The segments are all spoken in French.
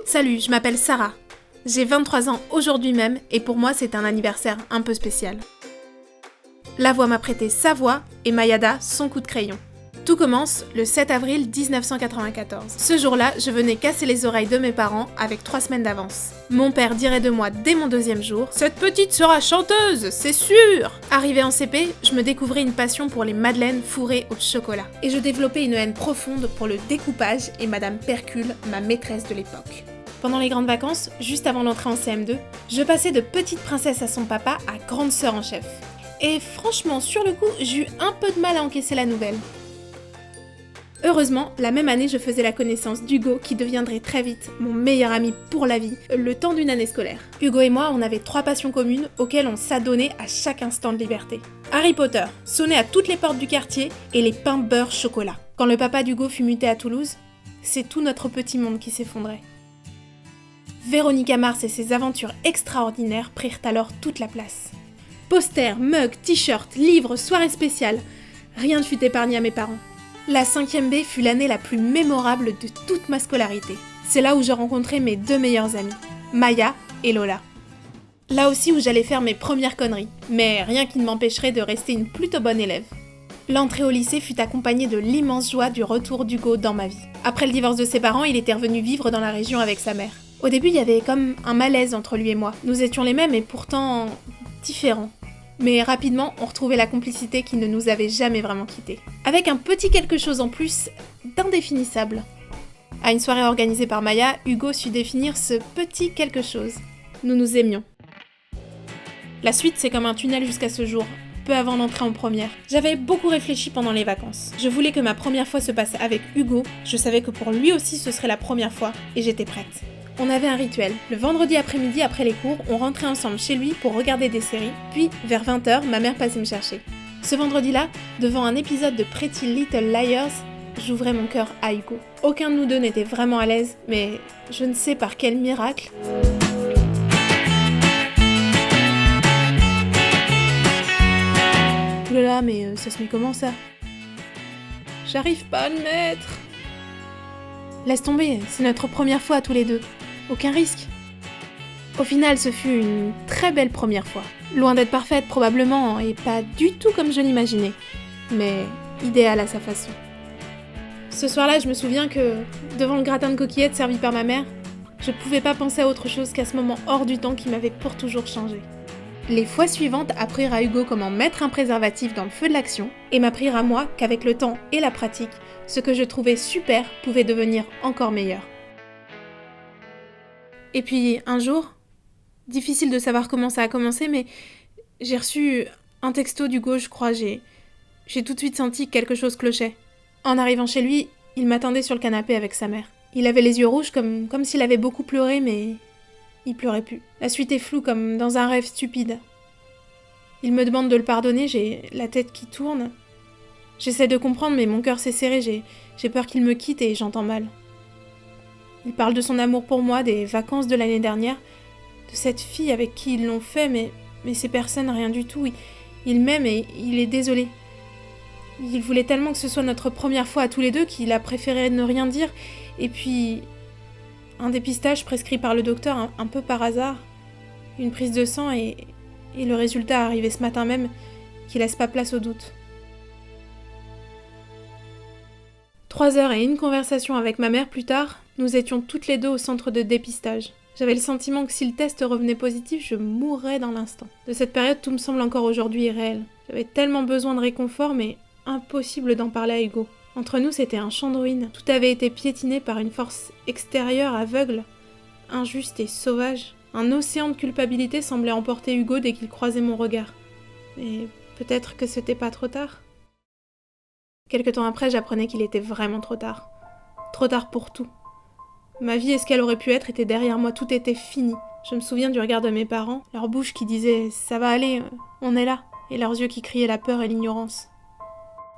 Salut, je m'appelle Sarah. J'ai 23 ans aujourd'hui même et pour moi c'est un anniversaire un peu spécial. La voix m'a prêté sa voix et Mayada son coup de crayon. Tout commence le 7 avril 1994. Ce jour-là, je venais casser les oreilles de mes parents avec 3 semaines d'avance. Mon père dirait de moi dès mon 2e jour « Cette petite sera chanteuse, c'est sûr !» Arrivée en CP, je me découvrais une passion pour les madeleines fourrées au chocolat. Et je développais une haine profonde pour le découpage et Madame Percule, ma maîtresse de l'époque. Pendant les grandes vacances, juste avant l'entrée en CM2, je passais de petite princesse à son papa à grande sœur en chef. Et franchement, sur le coup, j'ai eu un peu de mal à encaisser la nouvelle. Heureusement, la même année, je faisais la connaissance d'Hugo qui deviendrait très vite mon meilleur ami pour la vie, le temps d'une année scolaire. Hugo et moi, on avait 3 passions communes auxquelles on s'adonnait à chaque instant de liberté. Harry Potter, sonner à toutes les portes du quartier et les pains beurre chocolat. Quand le papa d'Hugo fut muté à Toulouse, c'est tout notre petit monde qui s'effondrait. Véronica Mars et ses aventures extraordinaires prirent alors toute la place. Posters, mugs, t-shirts, livres, soirées spéciales, rien ne fut épargné à mes parents. La 5e B fut l'année la plus mémorable de toute ma scolarité. C'est là où j'ai rencontré mes 2 meilleures amies, Maya et Lola. Là aussi où j'allais faire mes premières conneries, mais rien qui ne m'empêcherait de rester une plutôt bonne élève. L'entrée au lycée fut accompagnée de l'immense joie du retour d'Hugo dans ma vie. Après le divorce de ses parents, il était revenu vivre dans la région avec sa mère. Au début, il y avait comme un malaise entre lui et moi. Nous étions les mêmes et pourtant différents. Mais rapidement, on retrouvait la complicité qui ne nous avait jamais vraiment quittés. Avec un petit quelque chose en plus d'indéfinissable. À une soirée organisée par Maya, Hugo sut définir ce petit quelque chose. Nous nous aimions. La suite, c'est comme un tunnel jusqu'à ce jour, peu avant l'entrée en première. J'avais beaucoup réfléchi pendant les vacances. Je voulais que ma première fois se passe avec Hugo, je savais que pour lui aussi ce serait la première fois, et j'étais prête. On avait un rituel. Le vendredi après-midi, après les cours, on rentrait ensemble chez lui pour regarder des séries, puis vers 20h, ma mère passait me chercher. Ce vendredi-là, devant un épisode de Pretty Little Liars, j'ouvrais mon cœur à Hugo. Aucun de nous deux n'était vraiment à l'aise, mais je ne sais par quel miracle... Oulala, mais ça se met comment ça? J'arrive pas à le mettre. Laisse tomber, c'est notre première fois tous les deux. Aucun risque. Au final, ce fut une très belle première fois. Loin d'être parfaite probablement, et pas du tout comme je l'imaginais. Mais idéale à sa façon. Ce soir-là, je me souviens que, devant le gratin de coquillettes servi par ma mère, je pouvais pas penser à autre chose qu'à ce moment hors du temps qui m'avait pour toujours changé. Les fois suivantes apprirent à Hugo comment mettre un préservatif dans le feu de l'action, et m'apprirent à moi qu'avec le temps et la pratique, ce que je trouvais super pouvait devenir encore meilleur. Et puis, un jour, difficile de savoir comment ça a commencé, mais j'ai reçu un texto d'Hugo, je crois, j'ai tout de suite senti que quelque chose clochait. En arrivant chez lui, il m'attendait sur le canapé avec sa mère. Il avait les yeux rouges comme s'il avait beaucoup pleuré, mais il pleurait plus. La suite est floue comme dans un rêve stupide. Il me demande de le pardonner, j'ai la tête qui tourne. J'essaie de comprendre, mais mon cœur s'est serré, j'ai peur qu'il me quitte et j'entends mal. Il parle de son amour pour moi, des vacances de l'année dernière, de cette fille avec qui ils l'ont fait, mais ces personnes, rien du tout. Il m'aime et il est désolé. Il voulait tellement que ce soit notre première fois à tous les deux qu'il a préféré ne rien dire. Et puis, un dépistage prescrit par le docteur, un peu par hasard, une prise de sang et le résultat arrivé ce matin même, qui laisse pas place au doute. 3 heures et une conversation avec ma mère plus tard, nous étions toutes les deux au centre de dépistage. J'avais le sentiment que si le test revenait positif, je mourrais dans l'instant. De cette période, tout me semble encore aujourd'hui irréel. J'avais tellement besoin de réconfort, mais impossible d'en parler à Hugo. Entre nous, c'était un champ de ruines. Tout avait été piétiné par une force extérieure aveugle, injuste et sauvage. Un océan de culpabilité semblait emporter Hugo dès qu'il croisait mon regard. Mais peut-être que c'était pas trop tard. Quelque temps après, j'apprenais qu'il était vraiment trop tard. Trop tard pour tout. Ma vie et ce qu'elle aurait pu être était derrière moi, tout était fini. Je me souviens du regard de mes parents, leur bouche qui disait « ça va aller, on est là », et leurs yeux qui criaient la peur et l'ignorance.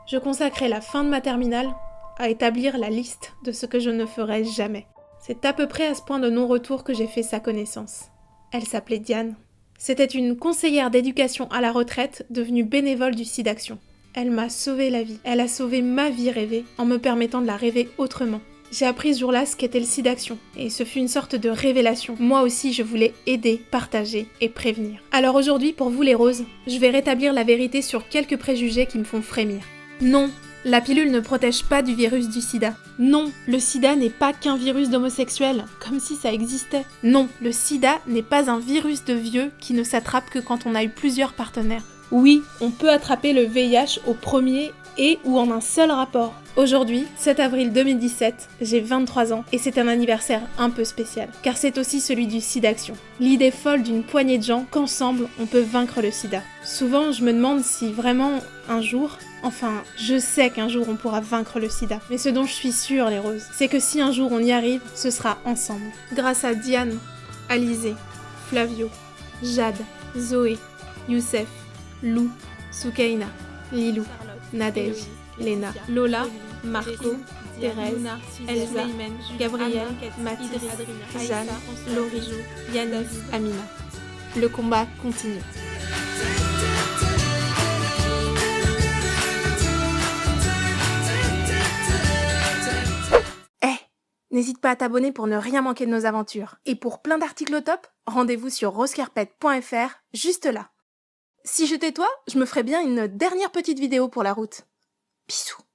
Je consacrais la fin de ma terminale à établir la liste de ce que je ne ferais jamais. C'est à peu près à ce point de non-retour que j'ai fait sa connaissance. Elle s'appelait Diane. C'était une conseillère d'éducation à la retraite devenue bénévole du SIDAction. Elle m'a sauvé la vie. Elle a sauvé ma vie rêvée en me permettant de la rêver autrement. J'ai appris ce jour-là ce qu'était le SIDAction, et ce fut une sorte de révélation. Moi aussi, je voulais aider, partager et prévenir. Alors aujourd'hui, pour vous les roses, je vais rétablir la vérité sur quelques préjugés qui me font frémir. Non, la pilule ne protège pas du virus du sida. Non, le sida n'est pas qu'un virus d'homosexuel, comme si ça existait. Non, le sida n'est pas un virus de vieux qui ne s'attrape que quand on a eu plusieurs partenaires. Oui, on peut attraper le VIH au premier et ou en un seul rapport. Aujourd'hui, 7 avril 2017, j'ai 23 ans et c'est un anniversaire un peu spécial, car c'est aussi celui du SIDAction. L'idée folle d'une poignée de gens qu'ensemble on peut vaincre le sida. Souvent, je me demande si vraiment un jour, enfin, je sais qu'un jour on pourra vaincre le sida, mais ce dont je suis sûre, les roses, c'est que si un jour on y arrive, ce sera ensemble. Grâce à Diane, Alizé, Flavio, Jade, Zoé, Youssef, Lou, Soukaina, Lilou, Nadège, Léna, Lola, Marco, Thérèse, Elsa, Gabrielle, Mathis, Jeanne, Laurie, Yanis, Amina. Le combat continue. N'hésite pas à t'abonner pour ne rien manquer de nos aventures. Et pour plein d'articles au top, rendez-vous sur rosecarpet.fr, juste là. Si j'étais toi, je me ferais bien une dernière petite vidéo pour la route. Bisous.